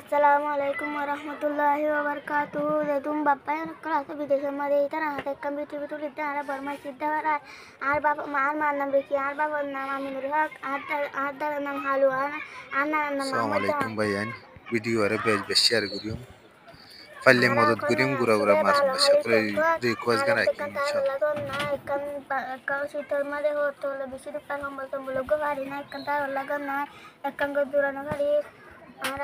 अस्सलामुअलैकुम वरहमतुल्लाहि वबरकातुहू तुम बाप्पा क्लास विदेशामध्ये इथं राहत एक कम्प्युटर बिटूर इथं आला बर्मा सिद्ध आर बाप मार नाम बेकी आर बाप नाम आमिनुर हक आर दादा नाम हालू आर नाम Assalamualaikum bayan video are be share gurium falle madad gurium gura gura masum basha request gan akim inshallah kan sitar मध्ये होतो बिशी दुपार संबंध मुलग गाडी नाही कंटा लगन नाही एकंग दुरान गाडी आर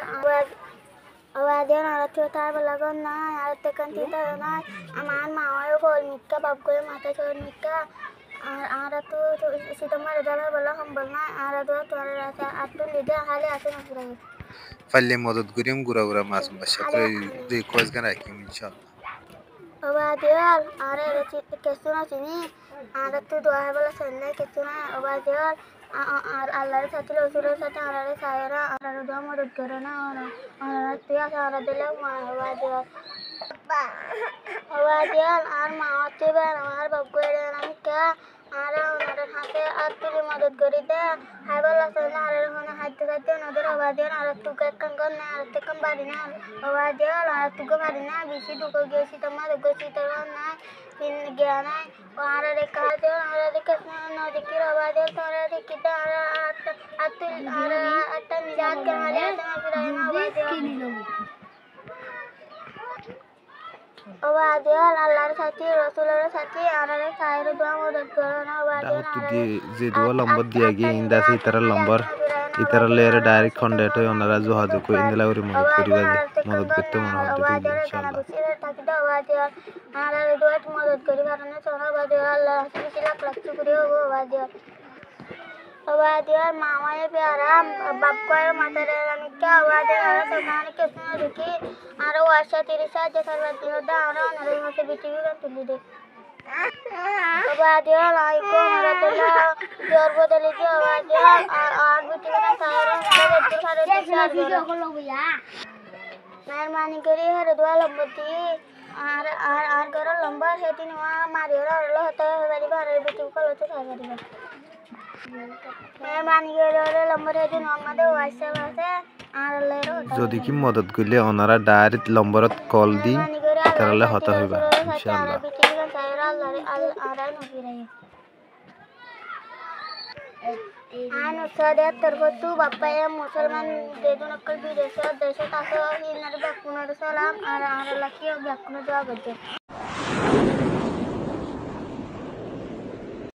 आवाज येणार छोटा लगन नाही आर ते कंटी तर नाही आमान मावायो बोल मिक्का बाप को माता छोड़ मिक्का आर तू सितर मध्ये जरा बोला हम बोलना आर दो तोरा रासा आतू लिदे हाले आते नसराई falle madad gurium gura gura masum basha request gan akim inshallah Obadyal are kesuna sini ada tu dua bola sanne kesuna obadyal Allah satu lo suruh satu ada saya ada dua murid kerana ada tiga ada dulu obadyal ar mawati ber ar babu ada namika ada hati aturi murid kerida hai bola sanne ada hona hati hati nader obadyal ada tu kekanggon ada tu kembali na obadyal ada tu kembali na bisi tu kegesi teman Sitaran in Gana, or a cardio, or a casino, the Kirabadel, or a kita at Obadyal, Allah Sati, Rasular Sati, Ara Sairo, the Corona, যে দুয়া number দিয়ে গিয়ে ইন্দাসে ইতারা number ইতারা লেয়ারে direct conduct হয় ওনারা যোগাযোগ করে ইন্দালা করে মদত করিবা যে মদত করতে মনে হয় দিদি ইনশাআল্লাহ Ara duat মদত করি কারণে সোনা বাদিয়া আল্লাহ লাখ লাখ শুকরিয়া ওবাদিয়া obadyal मामाये प्यारा बाप को मातारे रामिका obadyal ara समान के सुना देखी आरो आशा तेरे साथ जैसा बात होता आरो नरे मसे बिटिवी का तुली दे obadyal आई को मरा तेला जोर बदली के obadyal आर बिटिवी का सारा बेटर सारे दिशा मेहरबानी करी हर दुआ लंबती आर करो लंबर है तीन वहाँ मारियो रो होता है वेरी बार बिटिवी का लोटे सागर दिया যদি কি মদত করলে ওনারা ডাইরেক্ট নম্বরত কল দি তাহলে হতা হইবা ইনশাআল্লাহ आणि सध्या तर तू बाप्पा या मुसलमान देदू नक्कल भी देशात असं हिंदर बाकुनर सलाम आरा लकी बाकुनर